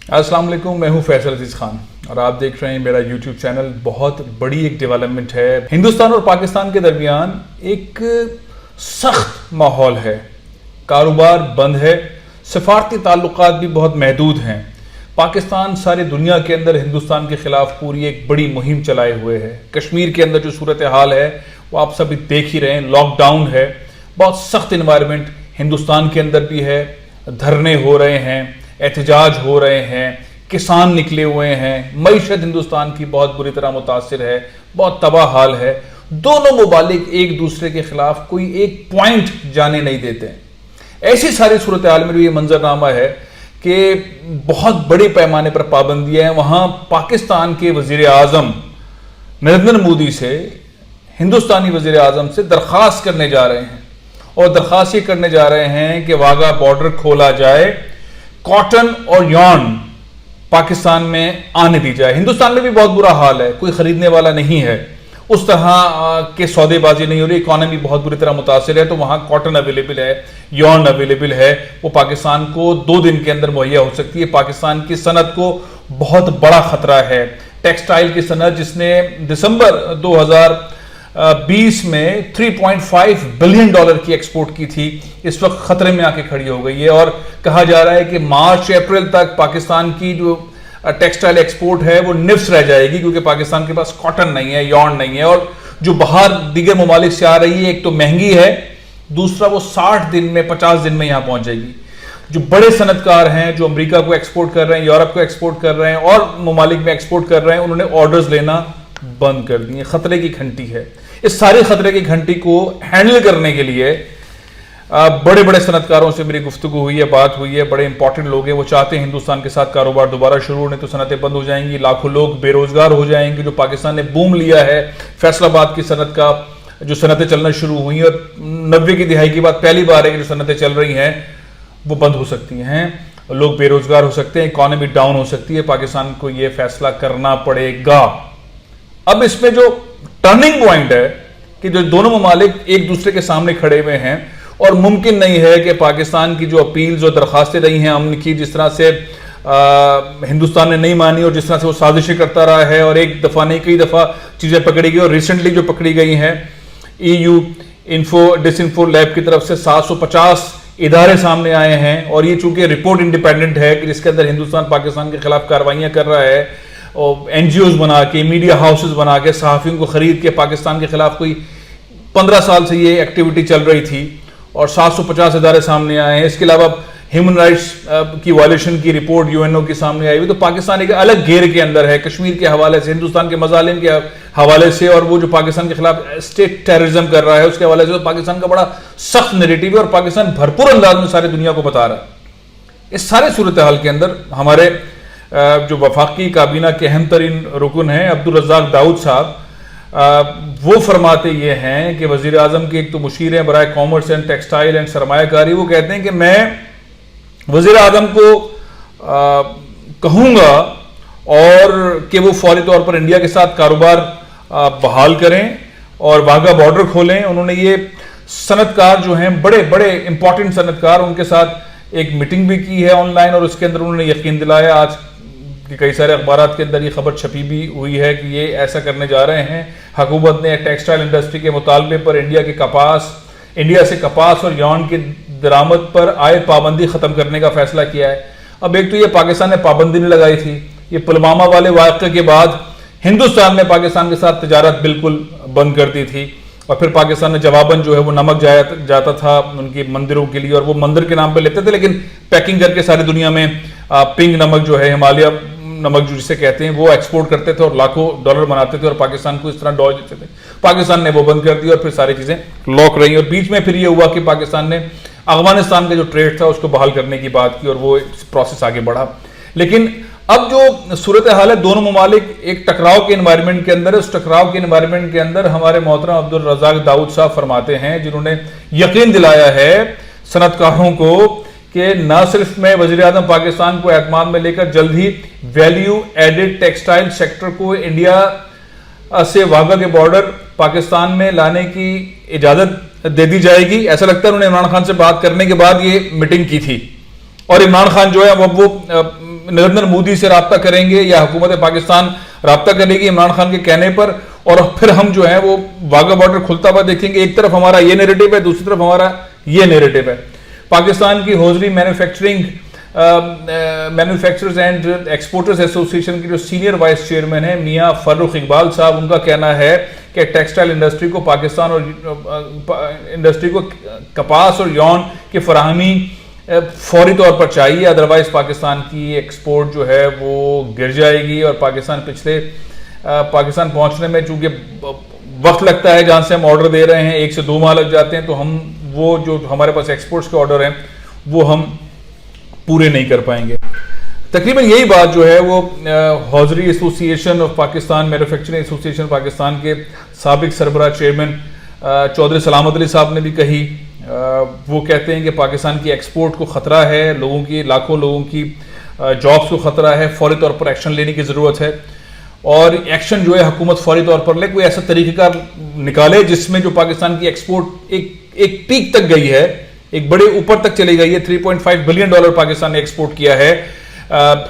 السلام علیکم، میں ہوں فیصل عزیز خان اور آپ دیکھ رہے ہیں میرا یوٹیوب چینل۔ بہت بڑی ایک ڈیولپمنٹ ہے، ہندوستان اور پاکستان کے درمیان ایک سخت ماحول ہے، کاروبار بند ہے، سفارتی تعلقات بھی بہت محدود ہیں۔ پاکستان ساری دنیا کے اندر ہندوستان کے خلاف پوری ایک بڑی مہم چلائے ہوئے ہے۔ کشمیر کے اندر جو صورتحال ہے وہ آپ سب دیکھ ہی رہے ہیں، لاک ڈاؤن ہے، بہت سخت انوائرمنٹ ہندوستان کے اندر بھی ہے، دھرنے ہو رہے ہیں، احتجاج ہو رہے ہیں، کسان نکلے ہوئے ہیں، معیشت ہندوستان کی بہت بری طرح متاثر ہے، بہت تباہ حال ہے۔ دونوں ممالک ایک دوسرے کے خلاف کوئی ایک پوائنٹ جانے نہیں دیتے ہیں۔ ایسی ساری صورتحال میں یہ منظرنامہ ہے کہ بہت بڑے پیمانے پر پابندیاں ہیں۔ وہاں پاکستان کے وزیر اعظم نریندر مودی سے ہندوستانی وزیر اعظم سے درخواست کرنے جا رہے ہیں، اور درخواست یہ کرنے جا رہے ہیں کہ واگا بارڈر کھولا جائے، کاٹن اور یارن پاکستان میں آنے دی جائے۔ ہندوستان میں بھی بہت برا حال ہے، کوئی خریدنے والا نہیں ہے، اس طرح کے سودے بازی نہیں ہو رہی، اکانومی بہت بری طرح متاثر ہے۔ تو وہاں کاٹن اویلیبل ہے، یارن اویلیبل ہے، وہ پاکستان کو 2 دن کے اندر مہیا ہو سکتی ہے۔ پاکستان کی صنعت کو بہت بڑا خطرہ ہے، ٹیکسٹائل کی صنعت جس نے دسمبر 2020 میں $3.5 بلین کی ایکسپورٹ کی تھی، اس وقت خطرے میں آ کے کھڑی ہو گئی ہے، اور کہا جا رہا ہے کہ مارچ اپریل تک پاکستان کی جو ٹیکسٹائل ایکسپورٹ ہے وہ نفس رہ جائے گی، کیونکہ پاکستان کے پاس کاٹن نہیں ہے، یارن نہیں ہے، اور جو باہر دیگر ممالک سے آ رہی ہے، ایک تو مہنگی ہے، دوسرا وہ 60 دن میں 50 دن میں یہاں پہنچ جائے گی۔ جو بڑے صنعت کار ہیں جو امریکہ کو ایکسپورٹ کر رہے ہیں، یورپ کو ایکسپورٹ کر رہے ہیں اور ممالک میں ایکسپورٹ کر رہے ہیں، انہوں نے آرڈرز لینا بند کر دیے۔ خطرے کی گھنٹی ہے۔ اس سارے خطرے کی گھنٹی کو ہینڈل کرنے کے لیے بڑے بڑے صنعت کاروں سے میری گفتگو ہوئی ہے، بات ہوئی ہے، بڑے امپورٹنٹ لوگ ہیں، وہ چاہتے ہیں ہندوستان کے ساتھ کاروبار دوبارہ شروع ہونے، تو صنعتیں بند ہو جائیں گی، لاکھوں لوگ بے روزگار ہو جائیں گے۔ جو پاکستان نے بوم لیا ہے، فیصل آباد کی صنعت کا جو صنعتیں چلنا شروع ہوئی ہیں، اور 90 کی دہائی کے بعد پہلی بار ہے کہ جو صنعتیں چل رہی ہیں وہ بند ہو سکتی ہیں، لوگ بے روزگار ہو سکتے ہیں، اکانومی ڈاؤن ہو سکتی ہے۔ پاکستان کو یہ فیصلہ کرنا پڑے گا۔ اب اس میں جو ٹرننگ پوائنٹ ہے کہ جو دونوں ممالک ایک دوسرے کے سامنے کھڑے ہوئے ہیں، اور ممکن نہیں ہے کہ پاکستان کی جو اپیلز اور درخواستیں رہی ہیں امن کی، جس طرح سے ہندوستان نے نہیں مانی اور جس طرح سے وہ سازشیں کرتا رہا ہے، اور ایک دفعہ نہیں کئی دفعہ چیزیں پکڑی گئی، اور ریسنٹلی جو پکڑی گئی ہیں EU ڈس انفو لیب کی طرف سے 750 ادارے سامنے آئے ہیں، اور یہ چونکہ رپورٹ انڈیپینڈنٹ ہے کہ جس کے اندر ہندوستان پاکستان کے خلاف کارروائیاں کر رہا ہے، اور NGOs بنا کے، میڈیا ہاؤسز بنا کے، صحافیوں کو خرید کے پاکستان کے خلاف کوئی 15 سال سے یہ ایکٹیویٹی چل رہی تھی، اور 750 ادارے سامنے آئے ہیں۔ اس کے علاوہ ہیومن رائٹس کی وائلیشن کی رپورٹ UNO کے سامنے آئی ہوئی۔ تو پاکستان ایک الگ گھیر کے اندر ہے، کشمیر کے حوالے سے، ہندوستان کے مظالم کے حوالے سے، اور وہ جو پاکستان کے خلاف اسٹیٹ ٹیررزم کر رہا ہے اس کے حوالے سے، تو پاکستان کا بڑا سخت نیریٹو ہے، اور پاکستان بھرپور انداز میں ساری دنیا کو بتا رہا ہے۔ اس سارے صورتحال کے اندر ہمارے جو وفاقی کابینہ کے اہم ترین رکن ہیں عبدالرزاق داؤد صاحب، وہ فرماتے یہ ہیں کہ وزیر اعظم کے ایک تو مشیر ہیں برائے کامرس اینڈ ٹیکسٹائل اینڈ سرمایہ کاری، وہ کہتے ہیں کہ میں وزیر اعظم کو کہوں گا اور کہ وہ فوری طور پر انڈیا کے ساتھ کاروبار بحال کریں اور واگا بارڈر کھولیں۔ انہوں نے یہ صنعت کار جو ہیں، بڑے بڑے امپورٹنٹ صنعت کار، ان کے ساتھ ایک میٹنگ بھی کی ہے آن لائن، اور اس کے اندر انہوں نے یقین دلایا، آج کہ کئی سارے اخبارات کے اندر یہ خبر چھپی بھی ہوئی ہے کہ یہ ایسا کرنے جا رہے ہیں۔ حکومت نے ٹیکسٹائل انڈسٹری کے مطالبے پر انڈیا سے کپاس اور یارن کی درآمد پر عائد پابندی ختم کرنے کا فیصلہ کیا ہے۔ اب ایک تو یہ پاکستان نے پابندی نہیں لگائی تھی، یہ پلوامہ والے واقعے کے بعد ہندوستان نے پاکستان کے ساتھ تجارت بالکل بند کر دی تھی، اور پھر پاکستان نے جواباً جو ہے وہ نمک جاتا تھا ان کے مندروں کے لیے، اور وہ مندر کے نام پہ لیتے تھے، لیکن پیکنگ کر کے ساری دنیا میں پنک نمک جو ہے، ہمالیہ نمک جو جسے کہتے ہیں، وہ ایکسپورٹ کرتے تھے اور لاکھوں ڈالر بناتے تھے، اور پاکستان کو اس طرح ڈوج دیتے تھے۔ پاکستان نے وہ بند کر دیا، اور پھر ساری چیزیں لاک رہی، اور بیچ میں پھر یہ ہوا کہ پاکستان نے افغانستان کا جو ٹریڈ تھا اس کو بحال کرنے کی بات کی، اور وہ پروسیس آگے بڑھا۔ لیکن اب جو صورتحال ہے، دونوں ممالک ایک ٹکراؤ کے انوائرمنٹ کے اندر ہے۔ اس ٹکراؤ کے انوائرمنٹ کے اندر ہمارے محترم عبدالرزاق داؤد صاحب فرماتے ہیں، جنہوں نے یقین دلایا ہے صنعت کاروں کو کہ نہ صرف میں وزیر اعظم پاکستان کو اعتماد میں لے کر جلد ہی ویلیو ایڈڈ ٹیکسٹائل سیکٹر کو انڈیا سے واگا کے بارڈر پاکستان میں لانے کی اجازت دے دی جائے گی۔ ایسا لگتا ہے انہوں نے عمران خان سے بات کرنے کے بعد یہ میٹنگ کی تھی، اور عمران خان جو ہے وہ نریندر مودی سے رابطہ کریں گے یا حکومت پاکستان رابطہ کرے گی عمران خان کے کہنے پر, اور پھر ہم جو ہے وہ واگا بارڈر کھلتا ہوا دیکھیں گے. ایک طرف ہمارا یہ نیریٹو ہے, دوسری طرف ہمارا یہ نیریٹو ہے. پاکستان کی ہوزری مینوفیکچررز اینڈ ایکسپورٹرز ایسوسی ایشن کے جو سینئر وائس چیئرمین ہیں میاں فاروق اقبال صاحب, ان کا کہنا ہے کہ ٹیکسٹائل انڈسٹری کو پاکستان اور انڈسٹری کو کپاس اور یون کی فراہمی فوری طور پر چاہیے, ادروائز پاکستان کی ایکسپورٹ جو ہے وہ گر جائے گی. اور پاکستان پہنچنے میں چونکہ وقت لگتا ہے, جہاں سے ہم آرڈر دے رہے ہیں 1 سے 2 ماہ لگ جاتے ہیں, تو ہم وہ جو ہمارے پاس ایکسپورٹس کے آرڈر ہیں وہ ہم پورے نہیں کر پائیں گے. تقریباً یہی بات جو ہے وہ ہوزری ایسوسی ایشن آف پاکستان, مینوفیکچرنگ ایسوسی ایشن پاکستان کے سابق سربراہ چیئرمین چودھری سلامت علی صاحب نے بھی کہی. وہ کہتے ہیں کہ پاکستان کی ایکسپورٹ کو خطرہ ہے, لاکھوں لوگوں کی جابس کو خطرہ ہے, فوری طور پر ایکشن لینے کی ضرورت ہے. اور ایکشن جو ہے حکومت فوری طور پر لے, کوئی ایسا طریقہ کار نکالے جس میں جو پاکستان کی ایکسپورٹ ایک پیک تک گئی ہے, ایک بڑے اوپر تک چلی گئی ہے. $3.5 بلین پاکستان نے ایکسپورٹ کیا ہے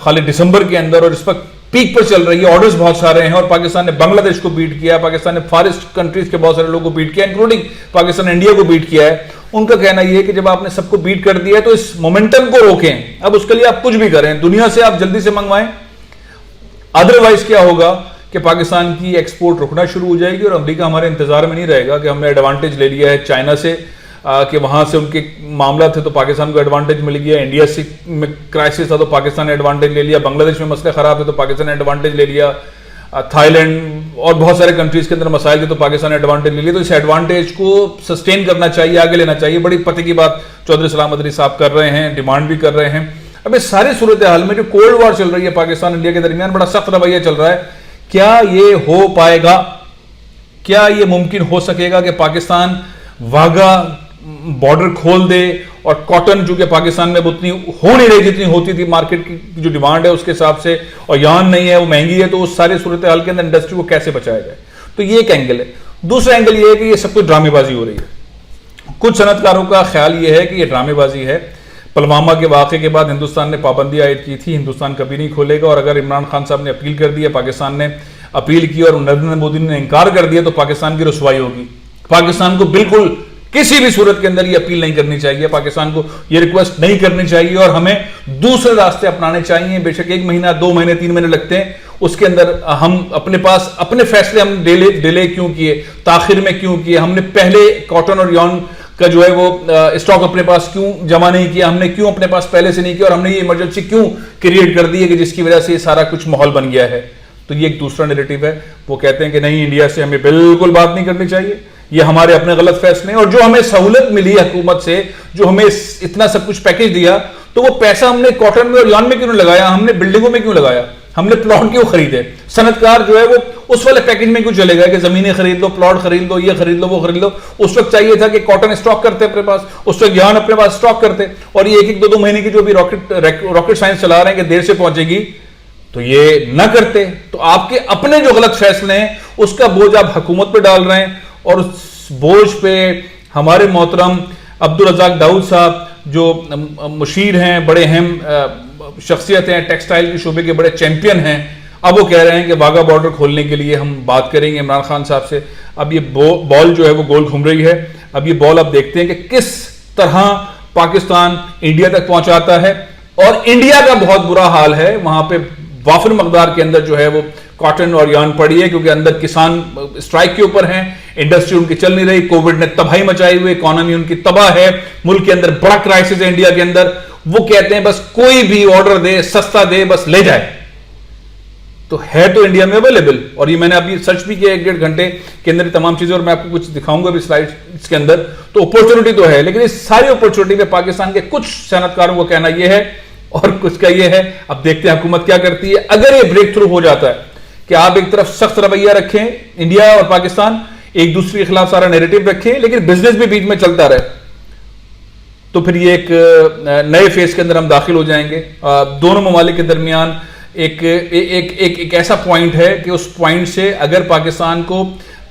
خالی دسمبر کے اندر, اور اس وقت پیک پر چل رہی ہے. آرڈرز بہت سارے ہیں, اور پاکستان نے بنگلہ دیش کو بیٹ کیا, پاکستان نے فارسٹ کنٹریز کے بہت سارے لوگوں کو بیٹ کیا, انکلوڈنگ پاکستان نے انڈیا کو بیٹ کیا ہے. ان کا کہنا یہ ہے کہ جب آپ نے سب کو بیٹ کر دیا ہے تو اس مومنٹم کو روکیں. اب اس کے لیے آپ کچھ بھی کریں, دنیا سے آپ جلدی سے منگوائیں, ادروائز کیا ہوگا کہ پاکستان کی ایکسپورٹ رکنا شروع ہو جائے گی. اور امریکہ ہمارے انتظار میں نہیں رہے گا کہ ہم نے ایڈوانٹیج لے لیا ہے چائنا سے, کہ وہاں سے ان کے معاملہ تھے تو پاکستان کو ایڈوانٹیج مل گیا, انڈیا سے کرائسس تھا تو پاکستان نے ایڈوانٹیج لے لیا, بنگلہ دیش میں مسئلے خراب تھے تو پاکستان نے ایڈوانٹیج لے لیا, تھائی لینڈ اور بہت سارے کنٹریز کے اندر مسائل تھے تو پاکستان نے ایڈوانٹیج لے لیا. تو اس ایڈوانٹیج کو سسٹین کرنا چاہیے, آگے لینا چاہیے. بڑی پتے کی بات چودھری سلامت علی صاحب کر رہے ہیں, ڈیمانڈ بھی کر رہے ہیں. اب اس ساری صورتحال میں جو کولڈ وار چل رہی ہے پاکستان انڈیا کے درمیان, بڑا سخت رویہ چل رہا ہے. کیا یہ ہو پائے گا؟ کیا یہ ممکن ہو سکے گا کہ پاکستان واگا بارڈر کھول دے اور کاٹن جو کہ پاکستان میں اتنی ہو نہیں رہی جتنی ہوتی تھی, مارکیٹ کی جو ڈیمانڈ ہے اس کے حساب سے, اور یان نہیں ہے, وہ مہنگی ہے, تو اس سارے صورتحال کے اندر انڈسٹری کو کیسے بچایا جائے؟ تو یہ ایک اینگل ہے. دوسرا اینگل یہ ہے کہ یہ سب کچھ ڈرامے بازی ہو رہی ہے. کچھ صنعت کاروں کا خیال یہ ہے کہ یہ ڈرامے بازی ہے. پلوامہ کے واقعے کے بعد ہندوستان نے پابندی عائد کی تھی, ہندوستان کبھی نہیں کھولے گا, اور اگر عمران خان صاحب نے اپیل کر دی, پاکستان نے اپیل کی اور نریندر مودی نے انکار کر دیا, تو پاکستان کی رسوائی ہوگی. پاکستان کو بالکل کسی بھی صورت کے اندر یہ اپیل نہیں کرنی چاہیے, پاکستان کو یہ ریکویسٹ نہیں کرنی چاہیے, اور ہمیں دوسرے راستے اپنانے چاہیے. بے شک 1 مہینہ 2 مہینے 3 مہینے لگتے ہیں, اس کے اندر ہم اپنے پاس اپنے فیصلے ہم ڈیلے کیوں کیے, تاخیر میں کیوں کیے, ہم نے پہلے کاٹن اور یون کا جو ہے وہ اسٹاک اپنے پاس کیوں جمع نہیں کیا, ہم نے کیوں اپنے پاس پہلے سے نہیں کیا, اور ہم نے یہ ایمرجنسی کیوں کریٹ کر دی ہے کہ جس کی وجہ سے یہ سارا کچھ ماحول بن گیا ہے. تو یہ ایک دوسرا نیریٹو ہے. وہ کہتے ہیں کہ نہیں, انڈیا سے ہمیں بالکل بات نہیں کرنی چاہیے, یہ ہمارے اپنے غلط فیصلے ہیں, اور جو ہمیں سہولت ملی حکومت سے, جو ہمیں اتنا سب کچھ پیکج دیا, تو وہ پیسہ ہم نے کاٹن میں اور یان میں کیوں نہیں لگایا, ہم نے بلڈنگوں میں کیوں لگایا, ہم نے پلاٹ کیوں خریدے. صنعت کار جو ہے وہ اس والے پیکج میں کیوں چلے گا کہ زمینیں خرید لو, پلاٹ خرید لو, یہ خرید لو, وہ خرید لو. اس وقت چاہیے تھا کہ کاٹن اسٹاک کرتے اپنے پاس, اس وقت یان اپنے پاس اسٹاک کرتے, اور یہ 1-2 مہینے کی جو بھی راکٹ سائنس چلا رہے ہیں کہ دیر سے پہنچے گی, تو یہ نہ کرتے. تو آپ کے اپنے جو غلط فیصلے ہیں اس کا بوجھ آپ حکومت پہ ڈال رہے ہیں, اور اس بوجھ پہ ہمارے محترم عبدالرزاق داؤد صاحب جو مشیر ہیں, بڑے اہم شخصیت ہیں, ٹیکسٹائل کے شعبے کے بڑے چیمپئن ہیں, اب وہ کہہ رہے ہیں کہ واگا بارڈر کھولنے کے لیے ہم بات کریں گے عمران خان صاحب سے. اب یہ بال جو ہے وہ گول گھوم رہی ہے. اب یہ بال آپ دیکھتے ہیں کہ کس طرح پاکستان انڈیا تک پہنچاتا ہے, اور انڈیا کا بہت برا حال ہے. وہاں پہ وافر مقدار کے اندر جو ہے وہ کاٹن اور یان پڑی ہے, کیونکہ اندر کسان اسٹرائک کے اوپر ہیں, انڈسٹری ان کی چل نہیں رہی, کووڈ نے تباہی مچائی ہوئی, اکانومی ان کی تباہ ہے, ملک کے اندر بڑا کرائسس ہے انڈیا کے اندر. وہ کہتے ہیں بس کوئی بھی آرڈر دے, سستا دے, بس لے جائے. تو ہے تو انڈیا میں اویلیبل, اور یہ میں نے ابھی سرچ بھی کیا 1-1.5 گھنٹے کے اندر تمام چیزیں, اور میں آپ کو کچھ دکھاؤں گا ابھی سلائڈز کے اندر. تو اپورچونٹی تو ہے, لیکن اس ساری اپورچونٹی میں پاکستان کے کچھ صنعت کاروں کا کہنا یہ ہے, اور کچھ کا یہ ہے. اب دیکھتے ہیں حکومت کیا کرتی ہے. اگر یہ بریک تھرو ہو جاتا ہے کہ آپ ایک طرف سخت رویہ رکھیں, انڈیا اور پاکستان ایک دوسرے کے خلاف سارا نیریٹو رکھیں, لیکن بزنس بھی بیچ میں چلتا رہے, تو پھر یہ ایک نئے فیز کے اندر ہم داخل ہو جائیں گے. دونوں ممالک کے درمیان ایک ایسا پوائنٹ ہے کہ اس پوائنٹ سے اگر پاکستان کو